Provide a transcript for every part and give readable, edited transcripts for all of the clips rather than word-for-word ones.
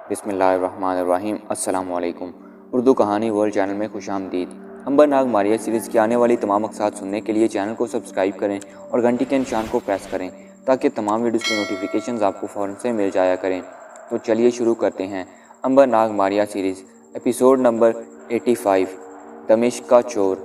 बिस्मिल्लाहिर्रहमानिर्रहीम। अस्सलाम वालेकुम। उर्दू कहानी वर्ल्ड चैनल में खुश आमदीद। अंबर नाग मारिया सीरीज़ की आने वाली तमाम मकसाद सुनने के लिए चैनल को सब्सक्राइब करें और घंटी के निशान को प्रेस करें ताकि तमाम वीडियोज़ की नोटिफिकेशंस आपको फ़ौरन से मिल जाया करें। तो चलिए शुरू करते हैं अंबर नाग मारिया सीरीज़, एपिसोड नंबर 85, दमिश्क का चोर।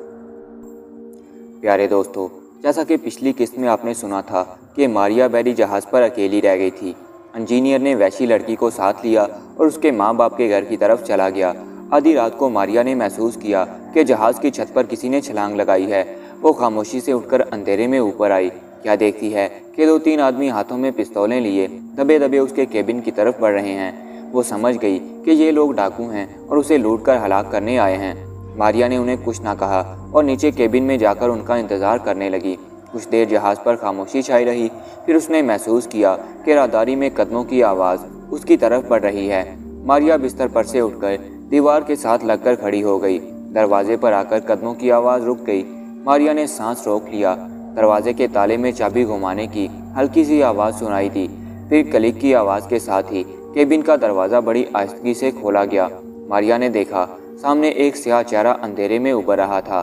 प्यारे दोस्तों, जैसा कि पिछली किस्त में आपने सुना था कि मारिया बेरी जहाज़ पर अकेली रह गई थी। इंजीनियर ने वैसी लड़की को साथ लिया और उसके माँ बाप के घर की तरफ चला गया। आधी रात को मारिया ने महसूस किया कि जहाज़ की छत पर किसी ने छलांग लगाई है। वो खामोशी से उठकर अंधेरे में ऊपर आई। क्या देखती है कि 2-3 आदमी हाथों में पिस्तौलें लिए दबे दबे उसके केबिन की तरफ बढ़ रहे हैं। वो समझ गई कि ये लोग डाकू हैं और उसे लूट कर हलाक करने आए हैं। मारिया ने उन्हें कुछ ना कहा और नीचे केबिन में जाकर उनका इंतज़ार करने लगी। कुछ देर जहाज़ पर खामोशी छाई रही। फिर उसने महसूस किया कि राहदारी में कदमों की आवाज़ उसकी तरफ बढ़ रही है। मारिया बिस्तर पर से उठकर दीवार के साथ लगकर खड़ी हो गई। दरवाजे पर आकर कदमों की आवाज़ रुक गई। मारिया ने सांस रोक लिया। दरवाजे के ताले में चाबी घुमाने की हल्की सी आवाज़ सुनाई दी। फिर क्लिक की आवाज़ के साथ ही केबिन का दरवाज़ा बड़ी आहिस्तगी से खोला गया। मारिया ने देखा, सामने एक स्याह चेहरा अंधेरे में उभर रहा था।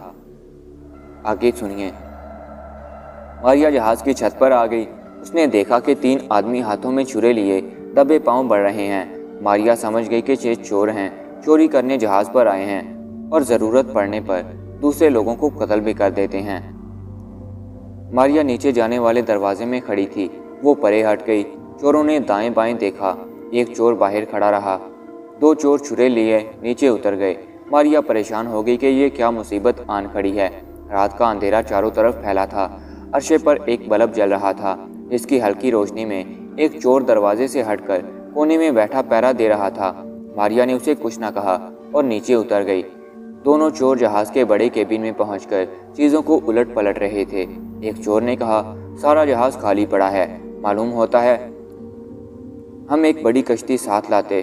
आगे सुनिए। मारिया जहाज़ की छत पर आ गई। उसने देखा कि 3 आदमी हाथों में छुरे लिए दबे पांव बढ़ रहे हैं। मारिया समझ गई कि ये चोर हैं, चोरी करने जहाज़ पर आए हैं और ज़रूरत पड़ने पर दूसरे लोगों को कत्ल भी कर देते हैं। मारिया नीचे जाने वाले दरवाजे में खड़ी थी। वो परे हट गई। चोरों ने दाएं बाएं देखा। एक चोर बाहर खड़ा रहा। 2 चोर छुरे लिए नीचे उतर गए। मारिया परेशान हो गई कि ये क्या मुसीबत आन खड़ी है। रात का अंधेरा चारों तरफ फैला था। अर्शे पर एक बल्ब जल रहा था, जिसकी हल्की रोशनी में एक चोर दरवाजे से हटकर कोने में बैठा पहरा दे रहा था। मारिया ने उसे कुछ न कहा और नीचे उतर गई। दोनों चोर जहाज़ के बड़े केबिन में पहुंचकर चीज़ों को उलट पलट रहे थे। एक चोर ने कहा, सारा जहाज़ खाली पड़ा है। मालूम होता है हम एक बड़ी कश्ती साथ लाते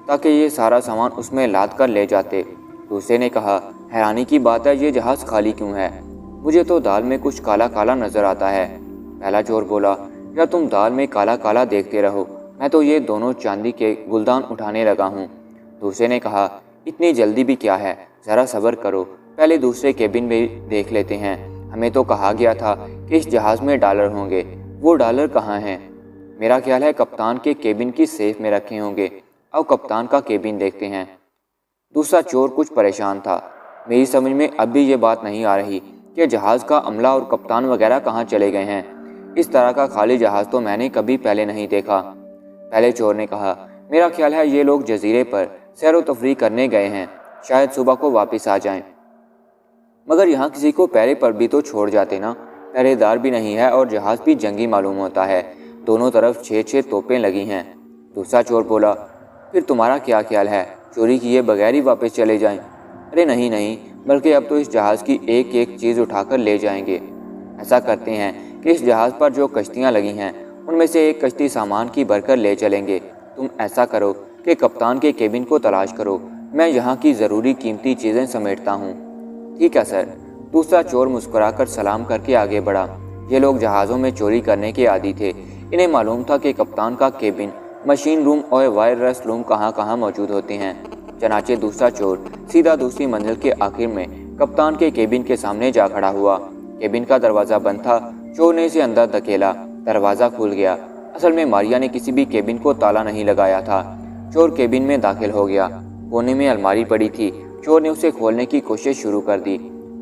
ताकि ये सारा सामान उसमें लाद कर ले जाते। दूसरे ने कहा, हैरानी की बात है, ये जहाज़ खाली क्यों है? मुझे तो दाल में कुछ काला काला नजर आता है। पहला चोर बोला, या तुम दाल में काला काला देखते रहो, मैं तो ये दोनों चांदी के गुलदान उठाने लगा हूँ। दूसरे ने कहा, इतनी जल्दी भी क्या है, ज़रा सब्र करो, पहले दूसरे केबिन में देख लेते हैं। हमें तो कहा गया था कि इस जहाज़ में डॉलर होंगे। वो डॉलर कहाँ हैं? मेरा ख्याल है कप्तान के केबिन की सेफ में रखे होंगे। अब कप्तान का केबिन देखते हैं। दूसरा चोर कुछ परेशान था। मेरी समझ में अब भी ये बात नहीं आ रही कि जहाज़ का अमला और कप्तान वगैरह कहाँ चले गए हैं। इस तरह का खाली जहाज़ तो मैंने कभी पहले नहीं देखा। पहले चोर ने कहा, मेरा ख्याल है ये लोग जजीरे पर सैर व तफरीह करने गए हैं, शायद सुबह को वापस आ जाएं। मगर यहाँ किसी को पहरे पर भी तो छोड़ जाते ना। पहरेदार भी नहीं है और जहाज़ भी जंगी मालूम होता है। दोनों तरफ 6-6 तोपें लगी हैं। दूसरा चोर बोला, फिर तुम्हारा क्या ख्याल है, चोरी किए बगैर ही वापस चले जाएं? अरे नहीं नहीं, बल्कि अब तो इस जहाज़ की एक एक चीज़ उठाकर ले जाएंगे। ऐसा करते हैं कि इस जहाज़ पर जो कश्तियाँ लगी हैं उनमें से एक कश्ती सामान की भरकर ले चलेंगे। तुम ऐसा करो कि कप्तान के केबिन को तलाश करो, मैं यहाँ की ज़रूरी कीमती चीज़ें समेटता हूँ। ठीक है सर। दूसरा चोर मुस्कुराकर सलाम करके आगे बढ़ा। ये लोग जहाज़ों में चोरी करने के आदी थे। इन्हें मालूम था कि कप्तान का केबिन, मशीन रूम और वायरलेस रूम कहाँ कहाँ मौजूद होते हैं। चनाचे दूसरा चोर सीधा दूसरी मंजिल के आखिर में कप्तान के केबिन के सामने जा खड़ा हुआ। केबिन का दरवाज़ा बंद था। चोर ने इसे अंदर धकेला, दरवाज़ा खुल गया। असल में मारिया ने किसी भी केबिन को ताला नहीं लगाया था। चोर केबिन में दाखिल हो गया। कोने में अलमारी पड़ी थी। चोर ने उसे खोलने की कोशिश शुरू कर दी।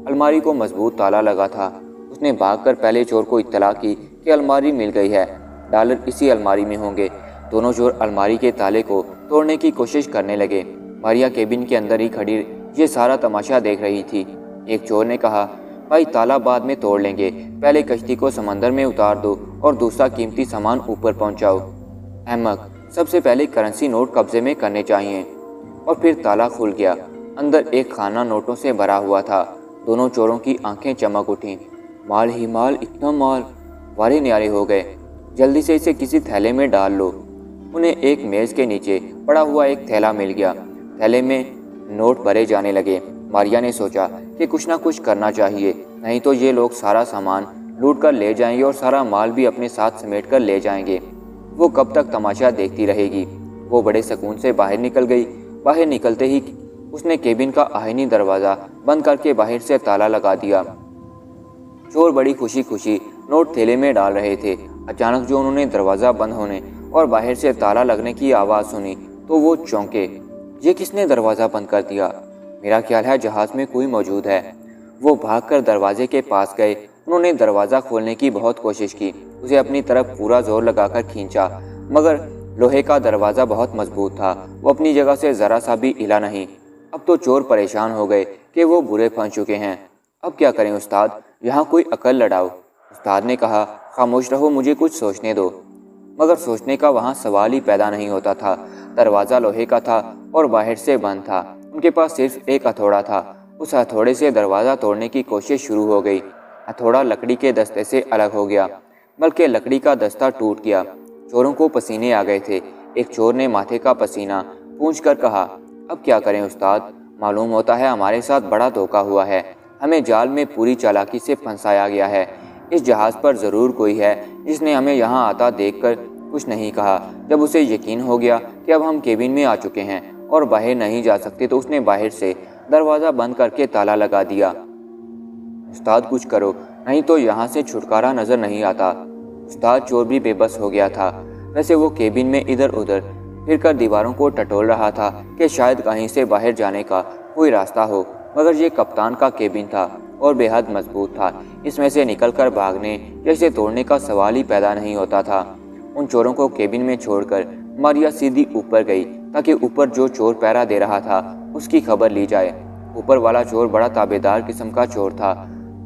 अलमारी को मजबूत ताला लगा था। उसने भागकर पहले चोर को इत्तला की कि अलमारी मिल गई है, डॉलर इसी अलमारी में होंगे। दोनों चोर अलमारी के ताले को तोड़ने की कोशिश करने लगे। मारिया केबिन के अंदर ही खड़ी ये सारा तमाशा देख रही थी। एक चोर ने कहा, भाई ताला बाद में तोड़ लेंगे, पहले कश्ती को समंदर में उतार दो और दूसरा कीमती सामान ऊपर पहुंचाओ। अहमक, सबसे पहले करेंसी नोट कब्जे में करने चाहिए। और फिर ताला खुल गया। अंदर एक खाना नोटों से भरा हुआ था। दोनों चोरों की आंखें चमक उठीं। माल ही माल, इतना माल, वारे न्यारे हो गए। जल्दी से इसे किसी थैले में डाल लो। उन्हें एक मेज़ के नीचे पड़ा हुआ एक थैला मिल गया। थैले में नोट भरे जाने लगे। मारिया ने सोचा कि कुछ ना कुछ करना चाहिए, नहीं तो ये लोग सारा सामान लूट कर ले जाएंगे और सारा माल भी अपने साथ समेट कर ले जाएंगे। वो कब तक तमाशा देखती रहेगी? वो बड़े सुकून से बाहर निकल गई। बाहर निकलते ही उसने केबिन का आईनी दरवाज़ा बंद करके बाहर से ताला लगा दिया। चोर बड़ी खुशी खुशी नोट थैले में डाल रहे थे। अचानक जो उन्होंने दरवाज़ा बंद होने और बाहर से ताला लगने की आवाज़ सुनी तो वो चौंके। ये किसने दरवाज़ा बंद कर दिया? मेरा ख्याल है जहाज़ में कोई मौजूद है। वो भागकर दरवाजे के पास गए। उन्होंने दरवाज़ा खोलने की बहुत कोशिश की, उसे अपनी तरफ पूरा जोर लगाकर खींचा, मगर लोहे का दरवाज़ा बहुत मजबूत था। वो अपनी जगह से ज़रा सा भी हिला नहीं। अब तो चोर परेशान हो गए कि वो बुरे फंस चुके हैं। अब क्या करें उस्ताद, यहाँ कोई अकल लड़ाओ। उस्ताद ने कहा, खामोश रहो, मुझे कुछ सोचने दो। मगर सोचने का वहाँ सवाल ही पैदा नहीं होता था। दरवाज़ा लोहे का था और बाहर से बंद था। उनके पास सिर्फ एक हथौड़ा था। उस हथौड़े से दरवाज़ा तोड़ने की कोशिश शुरू हो गई। हथौड़ा लकड़ी के दस्ते से अलग हो गया, बल्कि लकड़ी का दस्ता टूट गया। चोरों को पसीने आ गए थे। एक चोर ने माथे का पसीना पोंछकर कहा, अब क्या करें उस्ताद, मालूम होता है हमारे साथ बड़ा धोखा हुआ है। हमें जाल में पूरी चालाकी से फंसाया गया है। इस जहाज़ पर ज़रूर कोई है जिसने हमें यहाँ आता देखकर कुछ नहीं कहा। जब उसे यकीन हो गया कि अब हम केबिन में आ चुके हैं और बाहर नहीं जा सकते तो उसने बाहर से दरवाज़ा बंद करके ताला लगा दिया। उस्ताद कुछ करो, नहीं तो यहाँ से छुटकारा नज़र नहीं आता। उस्ताद चोर भी बेबस हो गया था। वैसे वो केबिन में इधर उधर फिरकर दीवारों को टटोल रहा था कि शायद कहीं से बाहर जाने का कोई रास्ता हो, मगर ये कप्तान का केबिन था और बेहद मजबूत था। इसमें से निकलकर भागने या इसे तोड़ने का सवाल ही पैदा नहीं होता था। उन चोरों को केबिन में छोड़कर मारिया सीधी ऊपर गई ताकि ऊपर जो चोर पहरा दे रहा था उसकी खबर ली जाए। ऊपर वाला चोर बड़ा ताबेदार किस्म का चोर था।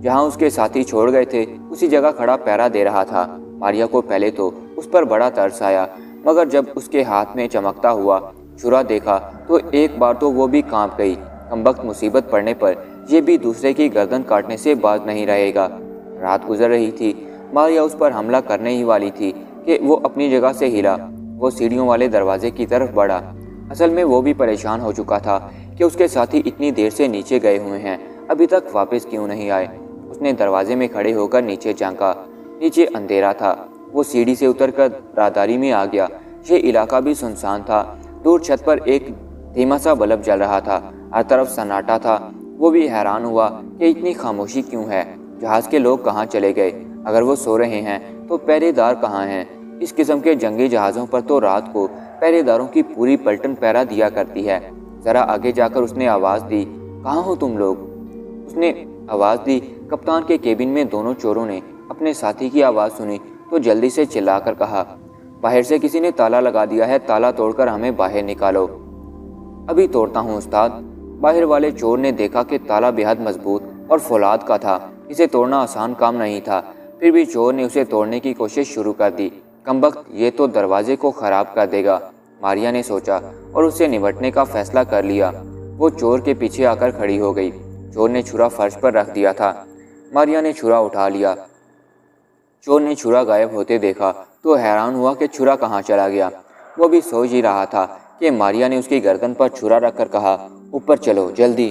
जहाँ उसके साथी छोड़ गए थे उसी जगह खड़ा पहरा दे रहा था। मारिया को पहले तो उस पर बड़ा तरस आया, मगर जब उसके हाथ में चमकता हुआ छुरा देखा तो एक बार तो वो भी कांप गई। कमबख्त मुसीबत पड़ने पर यह भी दूसरे की गर्दन काटने से बाज नहीं रहेगा। रात गुजर रही थी। मारिया उस पर हमला करने ही वाली थी कि वो अपनी जगह से हिला। वो सीढ़ियों वाले दरवाजे की तरफ बढ़ा। असल में वो भी परेशान हो चुका था कि उसके साथी इतनी देर से नीचे गए हुए हैं, अभी तक वापस क्यों नहीं आए। उसने दरवाजे में खड़े होकर नीचे झांका। नीचे अंधेरा था। वो सीढ़ी से उतरकर राहदारी में आ गया। ये इलाका भी सुनसान था। दूर छत पर एक धीमा सा बल्ब जल रहा था। हर तरफ सन्नाटा था। वो भी हैरान हुआ कि इतनी खामोशी क्यों है। जहाज़ के लोग कहाँ चले गए? अगर वो सो रहे हैं तो पहरेदार कहाँ हैं? इस किस्म के जंगी जहाज़ों पर तो रात को पहरेदारों की पूरी पलटन पहरा दिया करती है। ज़रा आगे जाकर उसने आवाज़ दी, कहाँ हो तुम लोग? उसने आवाज़ दी। कप्तान के केबिन में दोनों चोरों ने अपने साथी की आवाज़ सुनी तो जल्दी से चिल्लाकर कहा, बाहर से किसी ने ताला लगा दिया है, ताला तोड़कर हमें बाहर निकालो। अभी तोड़ता हूँ उस्ताद। बाहर वाले चोर ने देखा कि ताला बेहद मजबूत और फौलाद का था। इसे तोड़ना आसान काम नहीं था। फिर भी चोर ने उसे तोड़ने की कोशिश शुरू कर दी। कमबख्त, ये तो दरवाजे को ख़राब कर देगा, मारिया ने सोचा और उससे निपटने का फैसला कर लिया। वो चोर के पीछे आकर खड़ी हो गई। चोर ने छुरा फर्श पर रख दिया था। मारिया ने छुरा उठा लिया। चोर ने छुरा गायब होते देखा तो हैरान हुआ कि छुरा कहाँ चला गया। वो भी सोच ही रहा था कि मारिया ने उसकी गर्दन पर छुरा रखकर कहा, ऊपर चलो जल्दी।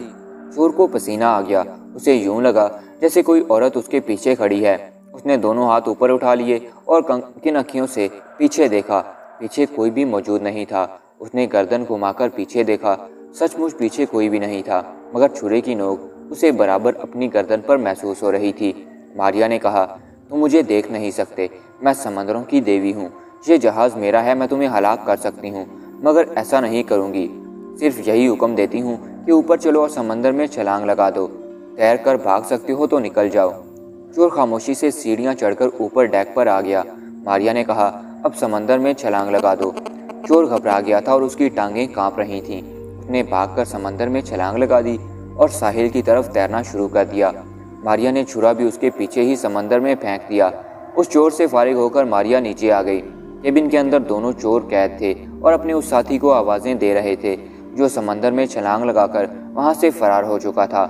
चोर को पसीना आ गया। उसे यूं लगा जैसे कोई औरत उसके पीछे खड़ी है। उसने दोनों हाथ ऊपर उठा लिए और किन अखियों से पीछे देखा। पीछे कोई भी मौजूद नहीं था। उसने गर्दन घुमाकर पीछे देखा। सचमुच पीछे कोई भी नहीं था, मगर छुरे की नोक उसे बराबर अपनी गर्दन पर महसूस हो रही थी। मारिया ने कहा, तुम मुझे देख नहीं सकते, मैं समंदरों की देवी हूँ। ये जहाज़ मेरा है, मैं तुम्हें हलाक कर सकती हूँ, मगर ऐसा नहीं करूँगी। सिर्फ यही हुक्म देती हूँ कि ऊपर चलो और समंदर में छलांग लगा दो। तैर कर भाग सकते हो तो निकल जाओ। चोर खामोशी से सीढ़ियाँ चढ़कर ऊपर डेक पर आ गया। मारिया ने कहा, अब समंदर में छलांग लगा दो। चोर घबरा गया था और उसकी टांगें काँप रही थीं। उसने भागकर समंदर में छलांग लगा दी और साहिल की तरफ तैरना शुरू कर दिया। मारिया ने छुरा भी उसके पीछे ही समंदर में फेंक दिया। उस चोर से फारिग होकर मारिया नीचे आ गई। केबिन के अंदर दोनों चोर कैद थे और अपने उस साथी को आवाज़ें दे रहे थे जो समंदर में छलांग लगाकर वहाँ से फरार हो चुका था।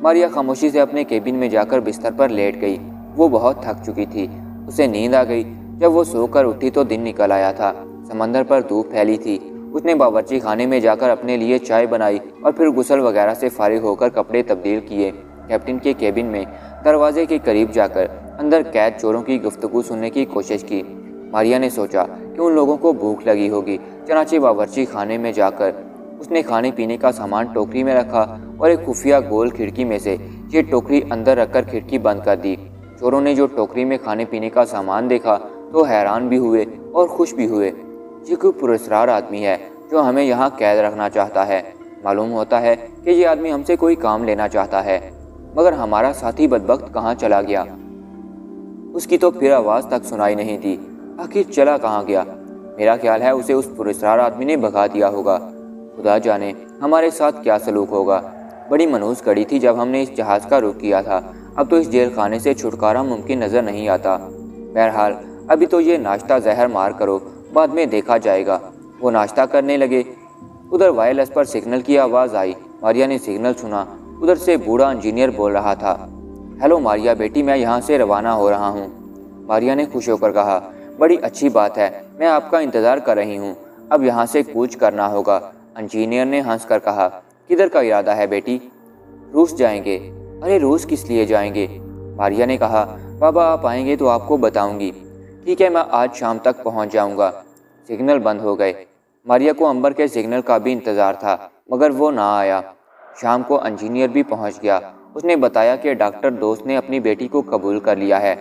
मारिया खामोशी से अपने केबिन में जाकर बिस्तर पर लेट गई। वो बहुत थक चुकी थी। उसे नींद आ गई। जब वो सोकर उठी तो दिन निकल आया था। समंदर पर धूप फैली थी। उसने बावर्ची खाने में जाकर अपने लिए चाय बनाई और फिर गुस्ल वगैरह से फारिग होकर कपड़े तब्दील किए। कैप्टन के केबिन में दरवाजे के करीब जाकर अंदर कैद चोरों की गुफ्तगू सुनने की कोशिश की। मारिया ने सोचा कि उन लोगों को भूख लगी होगी, चनाचे बावर्ची खाने में जाकर उसने खाने पीने का सामान टोकरी में रखा और एक खुफिया गोल खिड़की में से ये टोकरी अंदर रखकर खिड़की बंद कर दी। चोरों ने जो टोकरी में खाने पीने का सामान देखा तो हैरान भी हुए और खुश भी हुए। ये कोई पुरस्कार आदमी है जो हमें यहाँ कैद रखना चाहता है। मालूम होता है कि ये आदमी हमसे कोई काम लेना चाहता है, मगर हमारा साथी बदबख्त कहाँ चला गया? उसकी तो फिर आवाज़ तक सुनाई नहीं दी। आखिर चला कहाँ गया? मेरा ख्याल है उसे उस पुरस्कार आदमी ने भगा दिया होगा। खुदा जाने हमारे साथ क्या सलूक होगा। बड़ी मनहूस घड़ी थी जब हमने इस जहाज़ का रुख किया था। अब तो इस जेल खाने से छुटकारा मुमकिन नज़र नहीं आता। बहरहाल अभी तो ये नाश्ता जहर मार करो, बाद में देखा जाएगा। वो नाश्ता करने लगे। उधर वायरलेस पर सिग्नल की आवाज़ आई। मारिया ने सिग्नल सुना। उधर से बूढ़ा इंजीनियर बोल रहा था, हेलो मारिया बेटी, मैं यहाँ से रवाना हो रहा हूँ। मारिया ने खुश होकर कहा, बड़ी अच्छी बात है, मैं आपका इंतज़ार कर रही हूँ। अब यहाँ से कूच करना होगा। इंजीनियर ने हंसकर कहा, किधर का इरादा है बेटी? रूस जाएंगे। अरे रूस किस लिए जाएंगे? मारिया ने कहा, बाबा आप आएंगे तो आपको बताऊंगी। ठीक है, मैं आज शाम तक पहुंच जाऊंगा। सिग्नल बंद हो गए। मारिया को अंबर के सिग्नल का भी इंतज़ार था, मगर वो ना आया। शाम को इंजीनियर भी पहुंच गया। उसने बताया कि डॉक्टर दोस्त ने अपनी बेटी को कबूल कर लिया है।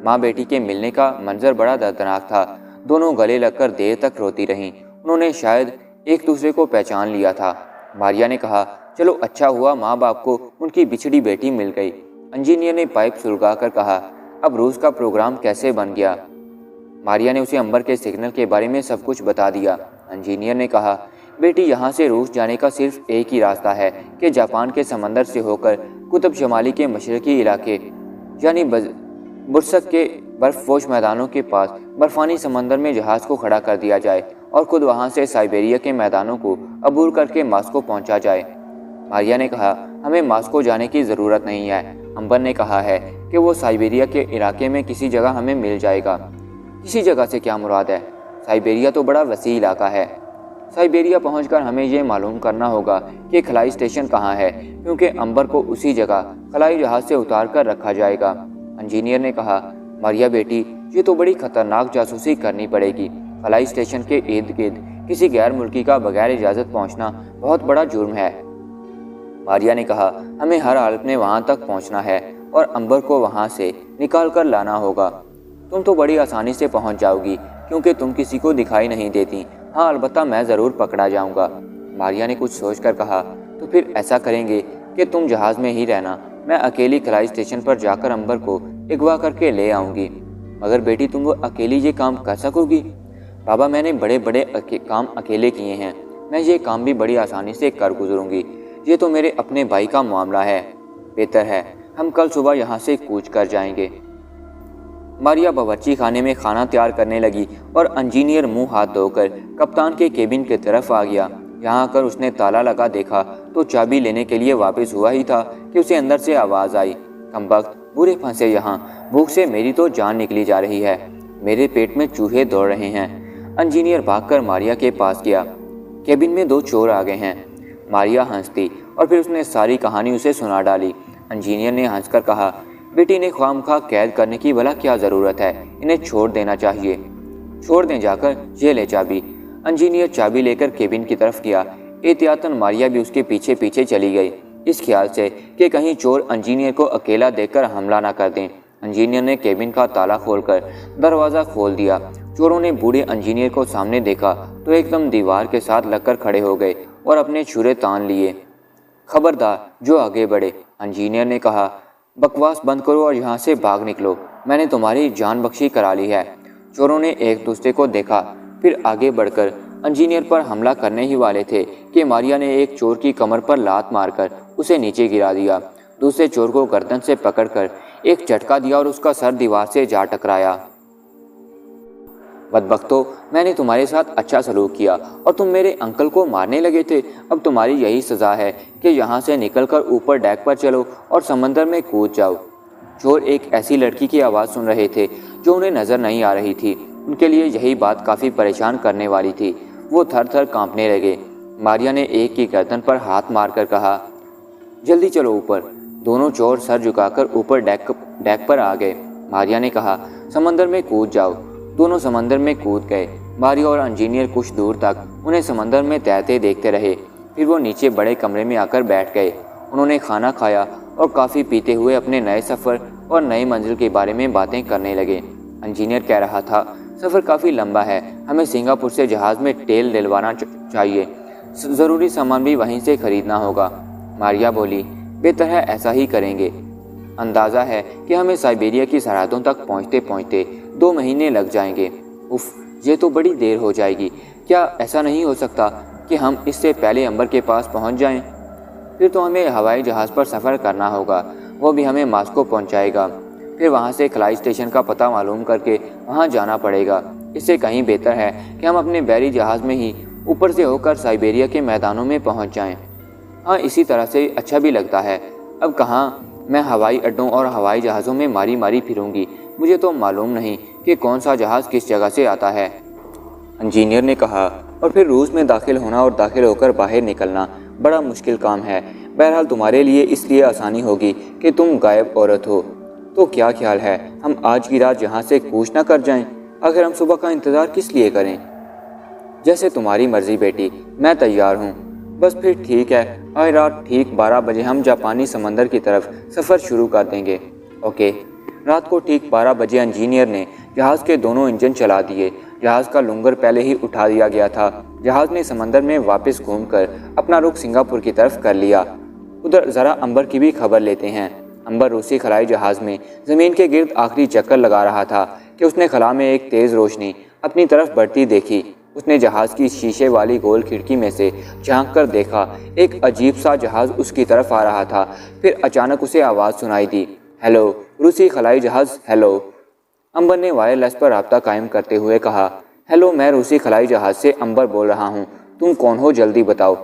माँ बेटी के मिलने का मंजर बड़ा दर्दनाक था। दोनों गले लगकर देर तक रोती रहीं। उन्होंने शायद एक दूसरे को पहचान लिया था। मारिया ने कहा, चलो अच्छा हुआ माँ बाप को उनकी बिछड़ी बेटी मिल गई। इंजीनियर ने पाइप सुलगा कर कहा, अब रूस का प्रोग्राम कैसे बन गया? मारिया ने उसे अंबर के सिग्नल के बारे में सब कुछ बता दिया। इंजीनियर ने कहा, बेटी यहाँ से रूस जाने का सिर्फ एक ही रास्ता है कि जापान के समंदर से होकर कुतुब शमाली के मशरकी इलाके यानी बुरसक के बर्फपोश मैदानों के पास बर्फानी समंदर में जहाज़ को खड़ा कर दिया जाए और खुद वहाँ से साइबेरिया के मैदानों को अबूर करके मॉस्को पहुँचा जाए। मारिया ने कहा, हमें मॉस्को जाने की ज़रूरत नहीं है। अंबर ने कहा है कि वो साइबेरिया के इलाके में किसी जगह हमें मिल जाएगा। किसी जगह से क्या मुराद है? साइबेरिया तो बड़ा वसी इलाका है। साइबेरिया पहुंचकर हमें ये मालूम करना होगा कि खलाई स्टेशन कहाँ है, क्योंकि अंबर को उसी जगह खलाई जहाज़ से उतार कर रखा जाएगा। इंजीनियर ने कहा, मारिया बेटी, ये तो बड़ी खतरनाक जासूसी करनी पड़ेगी। खलाई स्टेशन के इर्द गिर्द किसी गैर मुल्की का बगैर इजाज़त पहुंचना बहुत बड़ा जुर्म है। मारिया ने कहा, हमें हर हालत में वहाँ तक पहुँचना है और अंबर को वहाँ से निकाल कर लाना होगा। तुम तो बड़ी आसानी से पहुँच जाओगी क्योंकि तुम किसी को दिखाई नहीं देती। हाँ, अलबत्ता मैं ज़रूर पकड़ा जाऊँगा। मारिया ने कुछ सोचकर कहा, तो फिर ऐसा करेंगे कि तुम जहाज़ में ही रहना, मैं अकेली खलाई स्टेशन पर जाकर अंबर को अगवा करके ले आऊँगी। मगर बेटी, तुम वो अकेली ये काम कर सकोगी? बाबा, मैंने बड़े बड़े काम अकेले किए हैं, मैं ये काम भी बड़ी आसानी से कर गुजरूँगी। ये तो मेरे अपने भाई का मामला है। बेहतर है हम कल सुबह यहाँ से कूच कर जाएंगे। मारिया बावर्ची खाने में खाना तैयार करने लगी और इंजीनियर मुंह हाथ धोकर कप्तान के केबिन की तरफ आ गया। यहाँ आकर उसने ताला लगा देखा तो चाबी लेने के लिए वापस हुआ ही था कि उसे अंदर से आवाज़ आई, कमबख्त, बुरे फंसे यहाँ, भूख से मेरी तो जान निकली जा रही है, मेरे पेट में चूहे दौड़ रहे हैं। इंजीनियर भागकर मारिया के पास गया। केबिन में 2 चोर आ गए हैं। मारिया हंसती और फिर उसने सारी कहानी उसे सुना डाली। इंजीनियर ने हंसकर कहा, बेटी ने ख्वामखा कैद करने की भला क्या ज़रूरत है, इन्हें छोड़ देना चाहिए। छोड़ दें जाकर, ये ले चाबी। इंजीनियर चाबी लेकर केबिन की तरफ गया। एहतियातन मारिया भी उसके पीछे पीछे चली गई, इस ख्याल से कि कहीं चोर इंजीनियर को अकेला देखकर हमला ना कर दें। इंजीनियर ने केबिन का ताला खोलकर दरवाज़ा खोल दिया। चोरों ने बूढ़े इंजीनियर को सामने देखा तो एकदम दीवार के साथ लगकर खड़े हो गए और अपने छुरे तान लिए। खबरदार, जो आगे बढ़े, इंजीनियर ने कहा। बकवास बंद करो और यहाँ से भाग निकलो, मैंने तुम्हारी जान बख्शी करा ली है। चोरों ने एक दूसरे को देखा, फिर आगे बढ़कर इंजीनियर पर हमला करने ही वाले थे कि मारिया ने एक चोर की कमर पर लात मारकर उसे नीचे गिरा दिया। दूसरे चोर को गर्दन से पकड़कर एक झटका दिया और उसका सर दीवार से जा टकराया। बदबख्तो, मैंने तुम्हारे साथ अच्छा सलूक किया और तुम मेरे अंकल को मारने लगे थे। अब तुम्हारी यही सज़ा है कि यहाँ से निकलकर ऊपर डेक पर चलो और समंदर में कूद जाओ। चोर एक ऐसी लड़की की आवाज़ सुन रहे थे जो उन्हें नज़र नहीं आ रही थी। उनके लिए यही बात काफ़ी परेशान करने वाली थी। वो थर थर काँपने लगे। मारिया ने एक की गर्दन पर हाथ मारकर कहा, जल्दी चलो ऊपर। दोनों चोर सर झुकाकर ऊपर डेक पर आ गए। मारिया ने कहा, समंदर में कूद जाओ। दोनों समंदर में कूद गए। मारियो और इंजीनियर कुछ दूर तक उन्हें समंदर में तैरते देखते रहे। फिर वो नीचे बड़े कमरे में आकर बैठ गए। उन्होंने खाना खाया और कॉफ़ी पीते हुए अपने नए सफ़र और नई मंजिल के बारे में बातें करने लगे। इंजीनियर कह रहा था, सफ़र काफ़ी लंबा है, हमें सिंगापुर से जहाज़ में तेल डलवाना चाहिए, ज़रूरी सामान भी वहीं से ख़रीदना होगा। मारिया बोली, बेहतर है ऐसा ही करेंगे। अंदाज़ा है कि हमें साइबेरिया की सरहदों तक पहुँचते पहुँचते 2 महीने लग जाएंगे। उफ़, ये तो बड़ी देर हो जाएगी। क्या ऐसा नहीं हो सकता कि हम इससे पहले अंबर के पास पहुँच जाएं? फिर तो हमें हवाई जहाज़ पर सफ़र करना होगा, वो भी हमें मास्को पहुँचाएगा। फिर वहाँ से खलाई स्टेशन का पता मालूम करके वहाँ जाना पड़ेगा। इससे कहीं बेहतर है कि हम अपने बहरी जहाज़ में ही ऊपर से होकर साइबेरिया के मैदानों में पहुँच जाएं। हाँ, इसी तरह से अच्छा भी लगता है। अब कहाँ मैं हवाई अड्डों और हवाई जहाज़ों में मारी मारी फिरूंगी, मुझे तो मालूम नहीं कि कौन सा जहाज़ किस जगह से आता है, इंजीनियर ने कहा। और फिर रूस में दाखिल होना और दाखिल होकर बाहर निकलना बड़ा मुश्किल काम है। बहरहाल तुम्हारे लिए इसलिए आसानी होगी कि तुम गायब औरत हो। तो क्या ख्याल है हम आज की रात यहाँ से कूच ना कर जाएं? आखिर हम सुबह का इंतज़ार किस लिए करें? जैसे तुम्हारी मर्जी बेटी, मैं तैयार हूँ। बस फिर ठीक है, आज रात ठीक 12 बजे हम जापानी समंदर की तरफ सफ़र शुरू कर देंगे। ओके। रात को ठीक 12 बजे इंजीनियर ने जहाज़ के दोनों इंजन चला दिए। जहाज़ का लुंगर पहले ही उठा दिया गया था। जहाज़ ने समंदर में वापस घूमकर अपना रुख सिंगापुर की तरफ कर लिया। उधर ज़रा अंबर की भी खबर लेते हैं। अंबर रूसी खलाई जहाज़ में ज़मीन के गिर्द आखिरी चक्कर लगा रहा था कि उसने खला में एक तेज़ रोशनी अपनी तरफ बढ़ती देखी। उसने जहाज़ की शीशे वाली गोल खिड़की में से झांक कर देखा। एक अजीब सा जहाज़ उसकी तरफ आ रहा था। फिर अचानक उसे आवाज़ सुनाई दी, हेलो रूसी खलाई जहाज़, हेलो। अंबर ने वायरलेस पर राब्ता कायम करते हुए कहा, हेलो, मैं रूसी खलाई जहाज़ से अंबर बोल रहा हूँ, तुम कौन हो, जल्दी बताओ।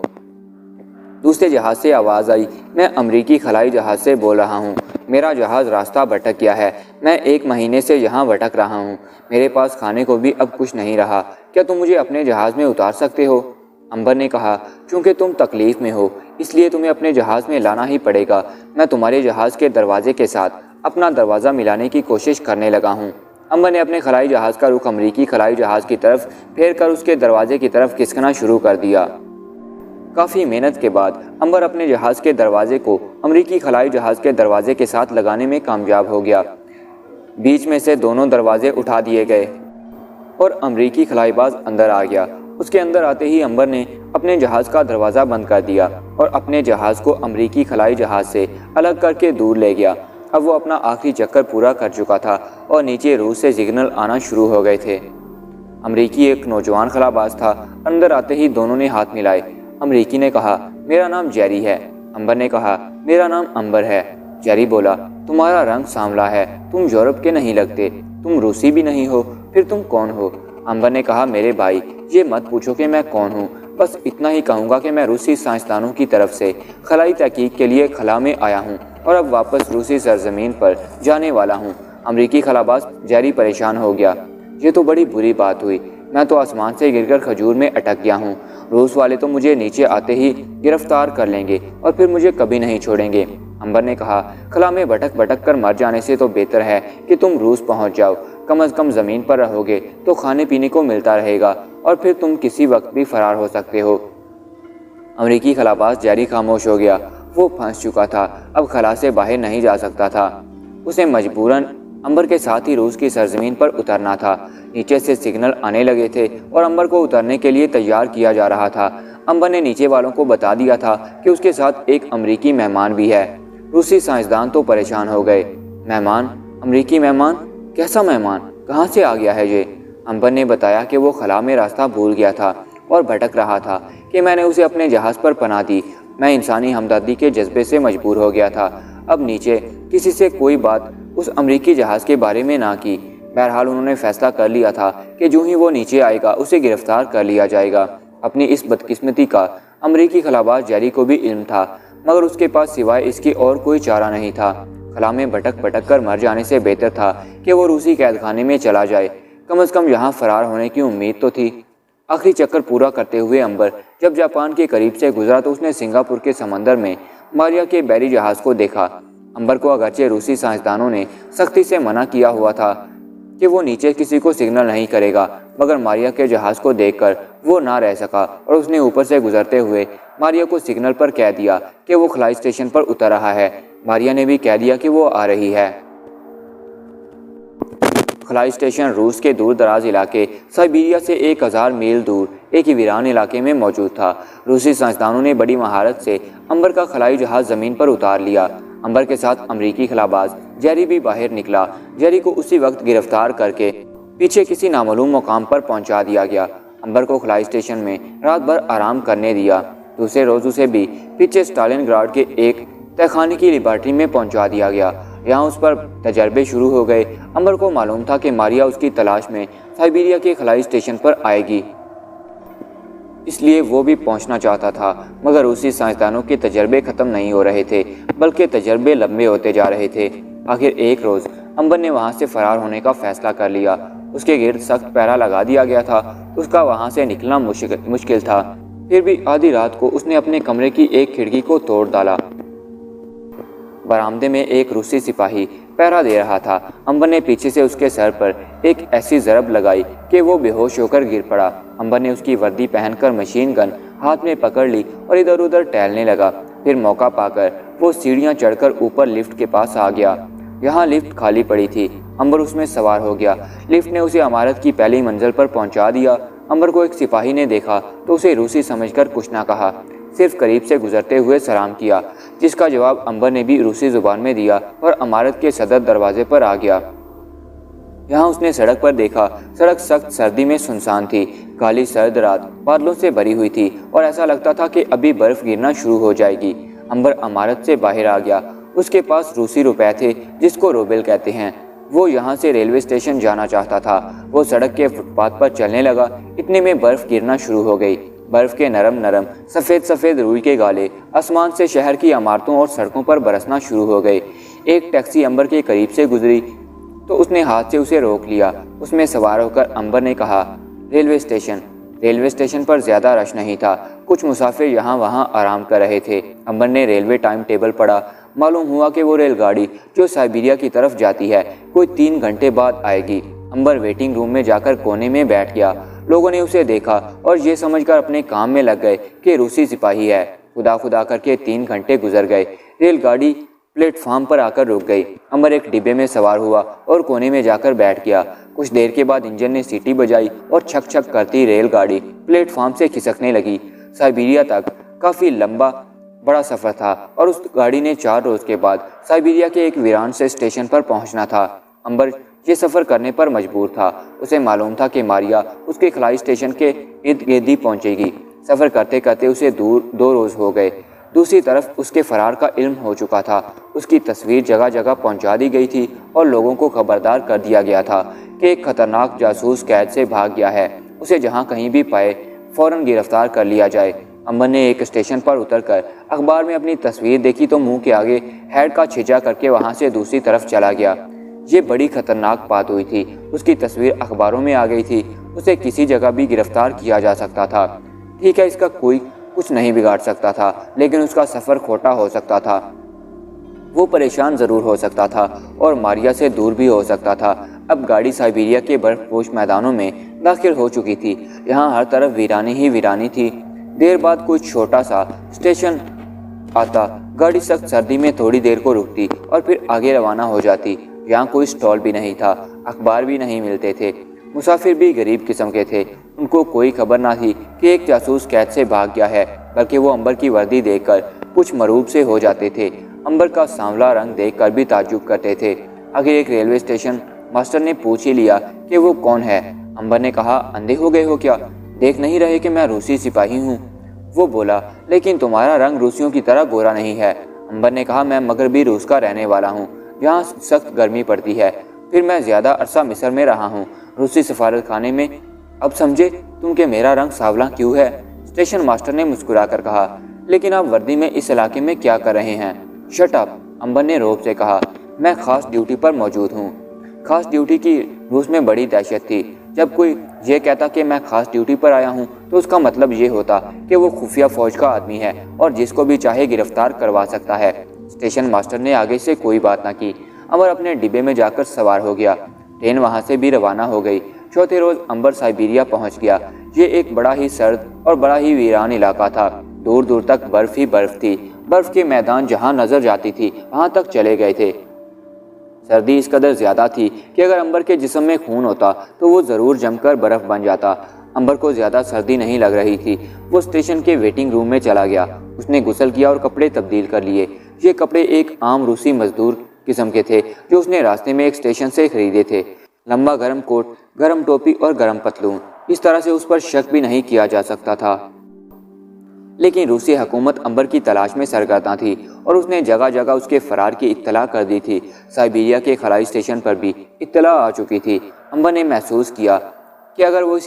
दूसरे जहाज़ से आवाज़ आई, मैं अमरीकी खलाई जहाज़ से बोल रहा हूँ, मेरा जहाज़ रास्ता भटक गया है, मैं 1 महीने से यहाँ भटक रहा हूँ, मेरे पास खाने को भी अब कुछ नहीं रहा, क्या तुम मुझे अपने जहाज़ में उतार सकते हो? अंबर ने कहा, चूँकि तुम तकलीफ़ में हो इसलिए तुम्हें अपने जहाज़ में लाना ही पड़ेगा। मैं तुम्हारे जहाज़ के दरवाजे के साथ अपना दरवाज़ा मिलाने की कोशिश करने लगा हूँ। अंबर ने अपने खलाई जहाज़ का रुख अमरीकी खलाई जहाज़ की तरफ फेर कर उसके दरवाजे की तरफ खिसकना शुरू कर दिया। काफ़ी मेहनत के बाद अंबर अपने जहाज़ के दरवाजे को अमरीकी खलाई जहाज़ के दरवाजे के साथ लगाने में कामयाब हो गया। बीच में से दोनों दरवाजे उठा दिए गए और अमरीकी खलाईबाज अंदर आ गया। उसके अंदर आते ही अंबर ने अपने जहाज़ का दरवाज़ा बंद कर दिया और अपने जहाज़ को अमरीकी खलाई जहाज़ से अलग करके दूर ले गया। अब वो अपना आखिरी चक्कर पूरा कर चुका था और नीचे रूस से सिग्नल आना शुरू हो गए थे। अमरीकी एक नौजवान खलाबाज था। अंदर आते ही दोनों ने हाथ मिलाए। अमरीकी ने कहा, मेरा नाम जेरी है। अंबर ने कहा, मेरा नाम अंबर है। जेरी बोला, तुम्हारा रंग सांवला है, तुम यूरोप के नहीं लगते, तुम रूसी भी नहीं हो, फिर तुम कौन हो? अंबर ने कहा, मेरे भाई, ये मत पूछो कि मैं कौन हूँ, बस इतना ही कहूँगा कि मैं रूसी साइंसदानों की तरफ से खलाई तहकीक के लिए खला में आया हूँ और अब वापस रूसी सरजमीन पर जाने वाला हूँ। अमरीकी खलाबाज जेरी परेशान हो गया। ये तो बड़ी बुरी बात हुई, मैं तो आसमान से गिरकर खजूर में अटक गया हूँ। रूस वाले तो मुझे नीचे आते ही गिरफ्तार कर लेंगे और फिर मुझे कभी नहीं छोड़ेंगे। अंबर ने कहा, खला में भटक भटक कर मर जाने से तो बेहतर है कि तुम रूस पहुँच जाओ। कम अज़ कम ज़मीन पर रहोगे तो खाने पीने को मिलता रहेगा और फिर तुम किसी वक्त भी फरार हो सकते हो। अमरीकी खलाबाज जेरी खामोश हो गया। वो फंस चुका था, अब खला से बाहर नहीं जा सकता था। उसे मजबूरन अंबर के साथ ही रूस की सरजमीन पर उतरना था। नीचे से सिग्नल आने लगे थे और अंबर को उतरने के लिए तैयार किया जा रहा था। अंबर ने नीचे वालों को बता दिया था कि उसके साथ एक अमरीकी मेहमान भी है। रूसी साइंसदान तो परेशान हो गए। मेहमान? अमरीकी मेहमान? कैसा मेहमान? कहाँ से आ गया है ये? अंबर ने बताया कि वो खला में रास्ता भूल गया था और भटक रहा था कि मैंने उसे अपने जहाज़ पर पनाह दी। मैं इंसानी हमदर्दी के जज्बे से मजबूर हो गया था। अब नीचे किसी से कोई बात उस अमरीकी जहाज़ के बारे में ना की। बहरहाल उन्होंने फैसला कर लिया था कि जो ही वो नीचे आएगा उसे गिरफ्तार कर लिया जाएगा। अपनी इस बदकिस्मती का अमरीकी खलाबाज जेरी को भी इल्म था, मगर उसके पास सिवाय इसके और कोई चारा नहीं था। खला में भटक भटक कर मर जाने से बेहतर था कि वो रूसी कैदखाने में चला जाए। कम से कम यहाँ फरार होने की उम्मीद तो थी। आखिरी चक्कर पूरा करते हुए अंबर जब जापान के करीब से गुजरा तो उसने सिंगापुर के समंदर में मारिया के बहरी जहाज़ को देखा। अंबर को अगरचे रूसी साइंसदानों ने सख्ती से मना किया हुआ था कि वो नीचे किसी को सिग्नल नहीं करेगा, मगर मारिया के जहाज़ को देखकर वो ना रह सका और उसने ऊपर से गुजरते हुए मारिया को सिग्नल पर कह दिया कि वो खलाई स्टेशन पर उतर रहा है। मारिया ने भी कह दिया कि वो आ रही है। खलाई स्टेशन रूस के दूर दराज इलाके साइबेरिया से 1000 मील दूर एक वीरान इलाके में मौजूद था। रूसी साइंसदानों ने बड़ी महारत से अंबर का खलाई जहाज ज़मीन पर उतार लिया। अंबर के साथ अमरीकी खलाबाज जेरी भी बाहर निकला। जेरी को उसी वक्त गिरफ्तार करके पीछे किसी नामालूम मुकाम पर पहुंचा दिया गया। अंबर को खलाई स्टेशन में रात भर आराम करने दिया। दूसरे रोज़ उसे भी पीछे स्टालिनग्राड के एक तहखाने की लेबॉर्ट्री में पहुंचा दिया गया। यहाँ उस पर तजर्बे शुरू हो गए। अंबर को मालूम था कि मारिया उसकी तलाश में साइबेरिया के खलाई स्टेशन पर आएगी, इसलिए वो भी पहुंचना चाहता था। मगर रूसी साइंसदानों के तजर्बे ख़त्म नहीं हो रहे थे, बल्कि तजर्बे लंबे होते जा रहे थे। आखिर एक रोज़ अंबर ने वहाँ से फ़रार होने का फ़ैसला कर लिया। उसके गिर्द सख्त पहरा लगा दिया गया था। उसका वहाँ से निकलना मुश्किल था। फिर भी आधी रात को उसने अपने कमरे की एक खिड़की को तोड़ डाला। बरामदे में एक रूसी सिपाही पहरा दे रहा था। अंबर ने पीछे से उसके सर पर एक ऐसी ज़रब लगाई कि वो बेहोश होकर गिर पड़ा। अंबर ने उसकी वर्दी पहनकर मशीन गन हाथ में पकड़ ली और इधर उधर टहलने लगा। फिर मौका पाकर वो सीढ़ियाँ चढ़कर ऊपर लिफ्ट के पास आ गया। यहाँ लिफ्ट खाली पड़ी थी। अंबर उसमें सवार हो गया। लिफ्ट ने उसे इमारत की पहली मंजिल पर पहुँचा दिया। अंबर को एक सिपाही ने देखा तो उसे रूसी समझकर कुछ ना कहा, सिर्फ करीब से गुजरते हुए सलाम किया, जिसका जवाब अंबर ने भी रूसी ज़ुबान में दिया और इमारत के सदर दरवाजे पर आ गया। यहाँ उसने सड़क पर देखा। सड़क सख्त सर्दी में सुनसान थी। काली सर्द रात बादलों से भरी हुई थी और ऐसा लगता था कि अभी बर्फ़ गिरना शुरू हो जाएगी। अंबर इमारत से बाहर आ गया। उसके पास रूसी रुपए थे, जिसको रूबल कहते हैं। वो यहाँ से रेलवे स्टेशन जाना चाहता था। वो सड़क के फुटपाथ पर चलने लगा। इतने में बर्फ़ गिरना शुरू हो गई। बर्फ़ के नरम नरम सफ़ेद सफ़ेद रुई के गाले आसमान से शहर की इमारतों और सड़कों पर बरसना शुरू हो गए। एक टैक्सी अंबर के करीब से गुजरी तो उसने हाथ से उसे रोक लिया। उसमें सवार होकर अंबर ने कहा, रेलवे स्टेशन। रेलवे स्टेशन पर ज़्यादा रश नहीं था। कुछ मुसाफिर यहाँ वहाँ आराम कर रहे थे। अंबर ने रेलवे टाइम टेबल पढ़ा। मालूम हुआ कि वो रेलगाड़ी जो साइबेरिया की तरफ जाती है कोई 3 घंटे बाद आएगी। अंबर वेटिंग रूम में जाकर कोने में बैठ गया। लोगों ने उसे देखा और ये समझकर अपने काम में लग गए कि रूसी सिपाही है। खुदा खुदा करके 3 घंटे गुजर गए। रेलगाड़ी प्लेटफार्म पर आकर रुक गई। अंबर एक डिब्बे में सवार हुआ और कोने में जाकर बैठ गया। कुछ देर के बाद इंजन ने सीटी बजाई और छक छक करती रेलगाड़ी प्लेटफार्म से खिसकने लगी। साइबेरिया तक काफ़ी लंबा बड़ा सफ़र था और उस गाड़ी ने 4 रोज़ के बाद साइबेरिया के एक वीरान से स्टेशन पर पहुंचना था। अंबर ये सफ़र करने पर मजबूर था। उसे मालूम था कि मारिया उसके खलाई स्टेशन के इर्द गिर्द ही पहुँचेगी। सफ़र करते करते उसे 2 रोज़ हो गए। दूसरी तरफ उसके फ़रार का इल्म हो चुका था। उसकी तस्वीर जगह जगह पहुंचा दी गई थी और लोगों को खबरदार कर दिया गया था कि एक खतरनाक जासूस कैद से भाग गया है। उसे जहां कहीं भी पाए फ़ौरन गिरफ्तार कर लिया जाए। अंबर ने एक स्टेशन पर उतरकर अखबार में अपनी तस्वीर देखी तो मुंह के आगे हेड का छिजा करके वहां से दूसरी तरफ चला गया। ये बड़ी खतरनाक बात हुई थी। उसकी तस्वीर अखबारों में आ गई थी। उसे किसी जगह भी गिरफ्तार किया जा सकता था। ठीक है, इसका कोई कुछ नहीं बिगाड़ सकता था, लेकिन उसका सफ़र खोटा हो सकता था। वो परेशान ज़रूर हो सकता था और मारिया से दूर भी हो सकता था। अब गाड़ी साइबेरिया के बर्फपोश मैदानों में दाखिल हो चुकी थी। यहाँ हर तरफ वीरानी ही वीरानी थी। देर बाद कोई छोटा सा स्टेशन आता। गाड़ी सख्त सर्दी में थोड़ी देर को रुकती और फिर आगे रवाना हो जाती। यहाँ कोई स्टॉल भी नहीं था, अखबार भी नहीं मिलते थे। मुसाफिर भी गरीब किस्म के थे। उनको कोई खबर ना थी कि एक जासूस कैद से भाग गया है, बल्कि वो अंबर की वर्दी देखकर कुछ मरूब से हो जाते थे। अंबर का सांवला रंग देखकर भी ताज्जुब करते थे। आखिर एक रेलवे स्टेशन मास्टर ने पूछ ही लिया कि वो कौन है। अंबर ने कहा, अंधे हो गए हो क्या? देख नहीं रहे कि मैं रूसी सिपाही हूँ? वो बोला, लेकिन तुम्हारा रंग रूसियों की तरह गोरा नहीं है। अंबर ने कहा, मैं मगरबी रूस का रहने वाला हूँ। यहाँ सख्त गर्मी पड़ती है। फिर मैं ज़्यादा अरसा मिस्र में रहा हूँ, रूसी सफारत खाने में। अब समझे तुम कि मेरा रंग सांवला क्यों है? स्टेशन मास्टर ने मुस्कुरा कर कहा, लेकिन आप वर्दी में इस इलाके में क्या कर रहे हैं? शट अप, अंबर ने रौब से कहा, मैं ख़ास ड्यूटी पर मौजूद हूँ। ख़ास ड्यूटी की रूस में बड़ी दहशत थी। जब कोई ये कहता कि मैं ख़ास ड्यूटी पर आया हूँ तो उसका मतलब ये होता कि वो खुफिया फ़ौज का आदमी है और जिसको भी चाहे गिरफ्तार करवा सकता है। स्टेशन मास्टर ने आगे से कोई बात ना की। अंबर अपने डिब्बे में जाकर सवार हो गया। ट्रेन वहाँ से भी रवाना हो गई। چوتھے روز امبر سائبیریا پہنچ گیا۔ یہ ایک بڑا ہی سرد اور بڑا ہی ویران علاقہ تھا۔ دور دور تک برف ہی برف تھی۔ برف کے میدان جہاں نظر جاتی تھی وہاں تک چلے گئے تھے۔ سردی اس قدر زیادہ تھی کہ اگر امبر کے جسم میں خون ہوتا تو وہ ضرور جم کر برف بن جاتا۔ امبر کو زیادہ سردی نہیں لگ رہی تھی۔ وہ اسٹیشن کے ویٹنگ روم میں چلا گیا۔ اس نے غسل کیا اور کپڑے تبدیل کر لیے۔ یہ کپڑے ایک عام روسی مزدور قسم کے تھے جو اس نے راستے میں ایک اسٹیشن سے خریدے تھے۔ لمبا گرم کوٹ، گرم ٹوپی اور گرم پتلون، اس طرح سے اس پر شک بھی نہیں کیا جا سکتا تھا۔ لیکن روسی حکومت امبر کی تلاش میں سرگرداں تھی اور اس نے جگہ جگہ اس کے فرار کی اطلاع کر دی تھی۔ سائبیریا کے خلائی اسٹیشن پر بھی اطلاع آ چکی تھی۔ امبر نے محسوس کیا کہ اگر وہ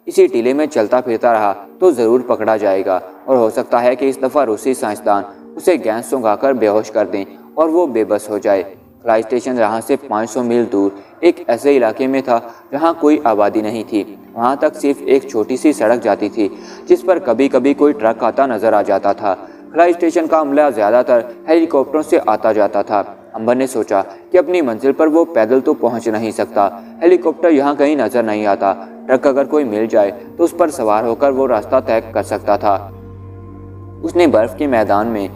اسی ٹیلے میں چلتا پھرتا رہا تو ضرور پکڑا جائے گا، اور ہو سکتا ہے کہ اس دفعہ روسی سائنسدان اسے گیس سونگھا کر بے ہوش کر دیں اور وہ بے بس ہو جائے۔ خلائی اسٹیشن یہاں سے 500 میل دور ایک ایسے علاقے میں تھا جہاں کوئی آبادی نہیں تھی۔ وہاں تک صرف ایک چھوٹی سی سڑک جاتی تھی جس پر کبھی کبھی کوئی ٹرک آتا نظر آ جاتا تھا۔ خلائی اسٹیشن کا عملہ زیادہ تر ہیلی کاپٹروں سے آتا جاتا تھا۔ امبر نے سوچا کہ اپنی منزل پر وہ پیدل تو پہنچ نہیں سکتا، ہیلی کاپٹر یہاں کہیں نظر نہیں آتا۔ ٹرک اگر کوئی مل جائے تو اس پر سوار ہو کر وہ راستہ طے کر سکتا تھا۔ اس نے برف کے میدان میں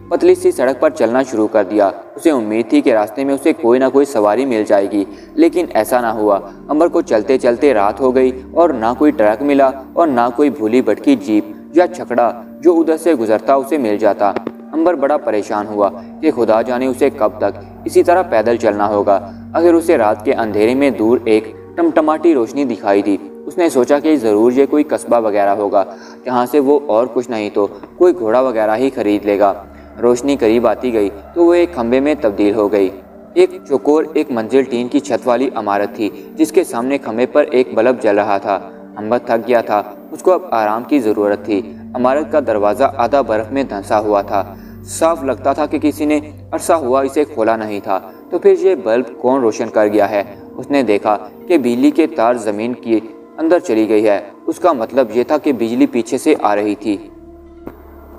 پتلی سی سڑک پر چلنا شروع کر دیا۔ اسے امید تھی کہ راستے میں اسے کوئی نہ کوئی سواری مل جائے گی، لیکن ایسا نہ ہوا۔ امبر کو چلتے چلتے رات ہو گئی اور نہ کوئی ٹرک ملا اور نہ کوئی بھولی بھٹکی جیپ یا چھکڑا جو ادھر سے گزرتا اسے مل جاتا۔ امبر بڑا پریشان ہوا کہ خدا جانے اسے کب تک اسی طرح پیدل چلنا ہوگا۔ اگر اسے رات کے اندھیرے میں دور ایک ٹمٹماتی روشنی دکھائی دی۔ اس نے سوچا کہ ضرور یہ کوئی قصبہ وغیرہ ہوگا جہاں سے وہ اور کچھ نہیں تو کوئی گھوڑا وغیرہ ہی خرید لے گا۔ روشنی قریب آتی گئی تو وہ ایک کھمبے میں تبدیل ہو گئی۔ ایک چوکور ایک منزل ٹین کی چھت والی عمارت تھی جس کے سامنے کھمبے پر ایک بلب جل رہا تھا۔ امبر تھک گیا تھا، اس کو اب آرام کی ضرورت تھی۔ عمارت کا دروازہ آدھا برف میں دھنسا ہوا تھا۔ صاف لگتا تھا کہ کسی نے عرصہ ہوا اسے کھولا نہیں تھا۔ تو پھر یہ بلب کون روشن کر گیا ہے؟ اس نے دیکھا کہ بجلی کے تار زمین کے اندر چلی گئی ہے۔ اس کا مطلب یہ تھا کہ بجلی پیچھے سے آ رہی تھی۔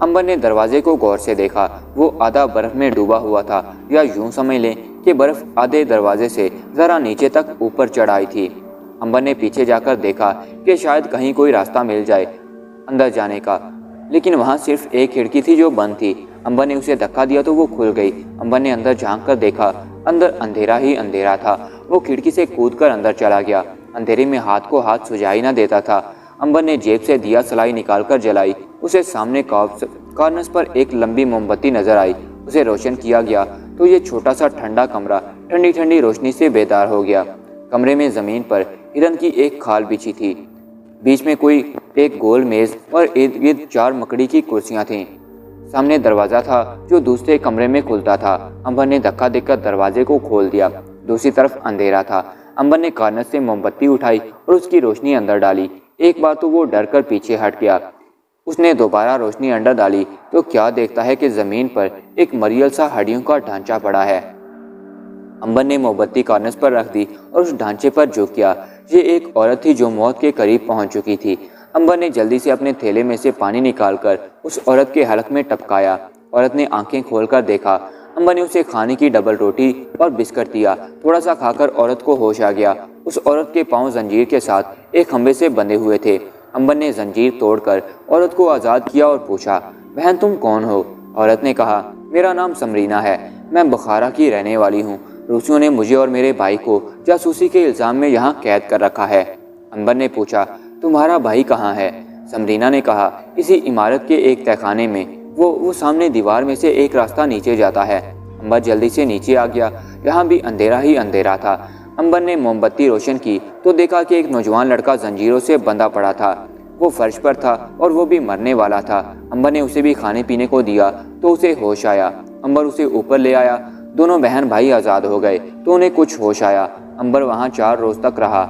امبر نے دروازے کو غور سے دیکھا۔ وہ آدھا برف میں ڈوبا ہوا تھا، یا یوں سمجھ لیں کہ برف آدھے دروازے سے ذرا نیچے تک اوپر چڑھ آئی تھی۔ امبر نے پیچھے جا کر دیکھا کہ شاید کہیں کوئی راستہ مل جائے اندر جانے کا، لیکن وہاں صرف ایک کھڑکی تھی جو بند تھی۔ امبر نے اسے دھکا دیا تو وہ کھل گئی۔ امبر نے اندر جھانک کر دیکھا، اندر اندھیرا ہی اندھیرا تھا۔ وہ کھڑکی سے کود کر اندر چلا گیا۔ اندھیرے میں ہاتھ کو ہاتھ سجائی نہ دیتا تھا۔ امبر نے جیب سے دیا سلائی نکال کر جلائی۔ اسے سامنے کارنس پر ایک لمبی موم بتی نظر آئی۔ اسے روشن کیا گیا تو یہ چھوٹا سا ٹھنڈا کمرہ ٹھنڈی ٹھنڈی روشنی سے بیدار ہو گیا۔ کمرے میں زمین پر ہرن کی ایک کھال بچھی تھی۔ بیچ میں کوئی ایک گول میز اور ارد گرد 4 مکڑی کی کرسیاں تھیں۔ سامنے دروازہ تھا جو دوسرے کمرے میں کھلتا تھا۔ امبر نے دھکا دے کر دروازے کو کھول دیا۔ دوسری طرف اندھیرا تھا۔ امبر نے کارنس سے موم بتی اٹھائی اور اس کی روشنی اندر ڈالی۔ ایک بار تو وہ ڈر کر پیچھے ہٹ گیا۔ اس نے دوبارہ روشنی اندر ڈالی تو کیا دیکھتا ہے کہ زمین پر ایک مریل سا ہڈیوں کا ڈھانچہ پڑا ہے۔ امبر نے موم بتی کارنس پر رکھ دی اور اس ڈھانچے پر جھک گیا۔ یہ ایک عورت تھی جو موت کے قریب پہنچ چکی تھی۔ امبر نے جلدی سے اپنے تھیلے میں سے پانی نکال کر اس عورت کے حلق میں ٹپکایا۔ عورت نے آنکھیں کھول کر دیکھا۔ امبر نے اسے کھانے کی ڈبل روٹی اور بسکٹ دیا۔ تھوڑا سا کھا کر عورت کو ہوش آ گیا۔ اس عورت کے پاؤں زنجیر کے ساتھ ایک کھمبے سے بندھے ہوئے تھے۔ امبر نے زنجیر توڑ کر عورت کو آزاد کیا اور پوچھا، بہن تم کون ہو؟ عورت نے کہا، میرا نام سمرینا ہے، میں بخارا کی رہنے والی ہوں۔ روسیوں نے مجھے اور میرے بھائی کو جاسوسی کے الزام میں یہاں قید کر رکھا ہے۔ امبر نے پوچھا، تمہارا بھائی کہاں ہے؟ سمرینا نے کہا، اسی عمارت کے ایک تہہ خانے میں، وہ سامنے دیوار میں سے ایک راستہ نیچے جاتا ہے۔ امبر جلدی سے نیچے آ گیا۔ یہاں بھی اندھیرا ہی اندھیرا تھا۔ امبر نے موم بتی روشن کی تو دیکھا کہ ایک نوجوان لڑکا زنجیروں سے بندھا پڑا تھا۔ وہ فرش پر تھا اور وہ بھی مرنے والا تھا۔ امبر نے اسے بھی کھانے پینے کو دیا تو اسے ہوش آیا۔ امبر اسے اوپر لے آیا۔ دونوں بہن بھائی آزاد ہو گئے تو انہیں کچھ ہوش آیا۔ امبر وہاں 4 روز تک رہا۔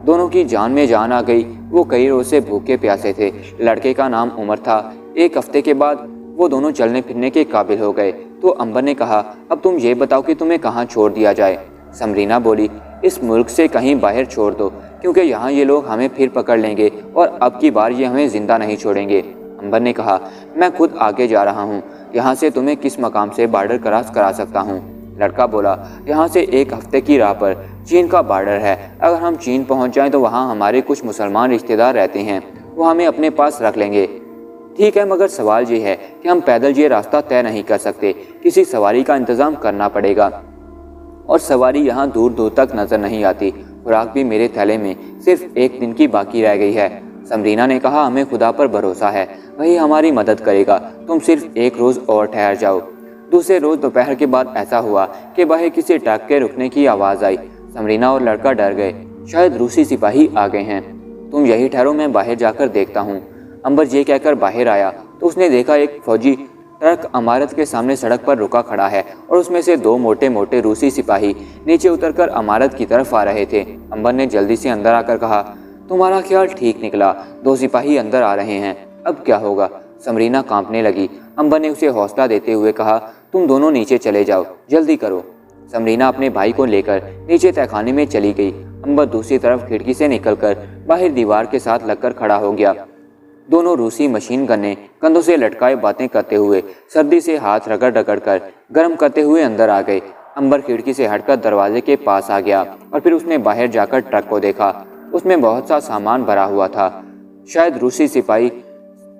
دونوں کی جان میں جان آ گئی۔ وہ کئی روز سے بھوکے پیاسے تھے۔ لڑکے کا نام عمر تھا۔ 1 ہفتے کے بعد وہ دونوں چلنے پھرنے کے قابل ہو گئے۔ تو امبر نے کہا، اب تم یہ بتاؤ کہ تمہیں کہاں چھوڑ دیا جائے؟ سمرینا بولی، اس ملک سے کہیں باہر چھوڑ دو، کیونکہ یہاں یہ لوگ ہمیں پھر پکڑ لیں گے اور اب کی بار یہ ہمیں زندہ نہیں چھوڑیں گے۔ امبر نے کہا، میں خود آگے جا رہا ہوں، یہاں سے تمہیں کس مقام سے بارڈر کراس کرا سکتا ہوں؟ لڑکا بولا، یہاں سے 1 ہفتے کی راہ پر चीन का बॉर्डर है। अगर हम चीन पहुंच जाएं तो वहां हमारे कुछ मुसलमान रिश्तेदार रहते हैं, वो हमें अपने पास रख लेंगे। ठीक है, मगर सवाल ये है कि हम पैदल ये रास्ता तय नहीं कर सकते, किसी सवारी का इंतज़ाम करना पड़ेगा। और सवारी यहाँ दूर दूर तक नज़र नहीं आती। खुराक भी मेरे थैले में सिर्फ एक दिन की बाकी रह गई है। समरीना ने कहा, हमें खुदा पर भरोसा है, वही हमारी मदद करेगा। तुम सिर्फ एक रोज़ और ठहर जाओ। दूसरे रोज़ दोपहर के बाद ऐसा हुआ कि बाहर किसी ट्रक के रुकने की आवाज़ आई। समरीना और लड़का डर गए, शायद रूसी सिपाही आ गए हैं। तुम यही ठहरो, मैं बाहर जाकर देखता हूँ। अंबर ये कहकर बाहर आया तो उसने देखा एक फौजी ट्रक इमारत के सामने सड़क पर रुका खड़ा है और उसमें से दो मोटे मोटे रूसी सिपाही नीचे उतरकर इमारत की तरफ आ रहे थे। अंबर ने जल्दी से अंदर आकर कहा, तुम्हारा ख्याल ठीक निकला, दो सिपाही अंदर आ रहे हैं, अब क्या होगा? समरीना कांपने लगी। अंबर ने उसे हौसला देते हुए कहा, तुम दोनों नीचे चले जाओ, जल्दी करो। समरीना अपने भाई को लेकर नीचे तहखाने में चली गई। अंबर दूसरी तरफ खिड़की से निकलकर बाहर दीवार के साथ लगकर खड़ा हो गया। दोनों रूसी मशीन गन्ने कंधों से लटकाए बातें करते हुए सर्दी से हाथ रगड़ रगड़ कर गर्म करते हुए अंदर आ गए। अंबर खिड़की से हटकर दरवाजे के पास आ गया और फिर उसने बाहर जाकर ट्रक को देखा। उसमें बहुत सा सामान भरा हुआ था। शायद रूसी सिपाही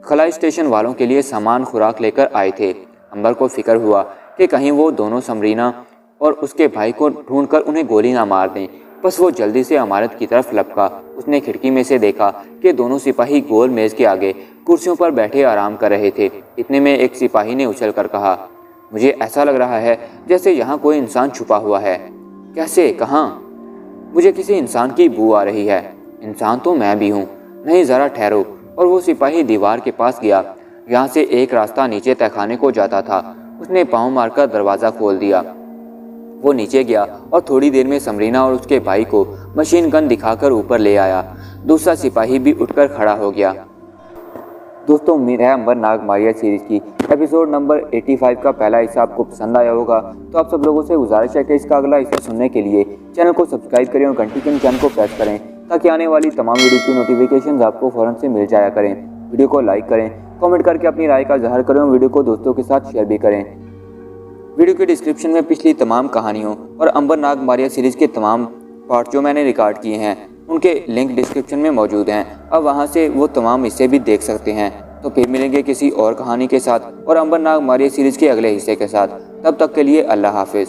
खलाई स्टेशन वालों के लिए सामान खुराक लेकर आए थे। अंबर को फिक्र हुआ कि कहीं वो दोनों समरीना और उसके भाई को ढूंढकर उन्हें गोली ना मार दें। बस वो जल्दी से इमारत की तरफ लपका। उसने खिड़की में से देखा कि दोनों सिपाही गोल मेज के आगे कुर्सियों पर बैठे आराम कर रहे थे। इतने में एक सिपाही ने उछल कर कहा, मुझे ऐसा लग रहा है जैसे यहाँ कोई इंसान छुपा हुआ है। कैसे, कहाँ? मुझे किसी इंसान की बू आ रही है। इंसान तो मैं भी हूँ। नहीं, ज़रा ठहरो। और वो सिपाही दीवार के पास गया। यहाँ से एक रास्ता नीचे तहखाने को जाता था। उसने पाँव मारकर दरवाज़ा खोल दिया। वो नीचे गया और थोड़ी देर में समरीना और उसके भाई को मशीन गन दिखाकर ऊपर ले आया। दूसरा सिपाही भी उठकर खड़ा हो गया। दोस्तों, उम्मीद है अंबर नाग मारिया सीरीज की एपिसोड नंबर 85 का पहला हिस्सा आपको पसंद आया होगा। तो आप सब लोगों से गुजारिश है कि इसका अगला हिस्सा सुनने के लिए चैनल को सब्सक्राइब करें और घंटी के निशान को प्रेस करें ताकि आने वाली तमाम वीडियो की नोटिफिकेशन आपको फ़ौरन से मिल जाया करें। वीडियो को लाइक करें, कमेंट करके अपनी राय का इज़हार करें और वीडियो को दोस्तों के साथ शेयर भी करें। वीडियो के डिस्क्रिप्शन में पिछली तमाम कहानियों और अंबर नाग मारिया सीरीज़ के तमाम पार्ट जो मैंने रिकॉर्ड किए हैं उनके लिंक डिस्क्रिप्शन में मौजूद हैं। अब वहां से वो तमाम हिस्से भी देख सकते हैं। तो फिर मिलेंगे किसी और कहानी के साथ और अंबर नाग मारिया सीरीज़ के अगले हिस्से के साथ। तब तक के लिए अल्लाह हाफिज़।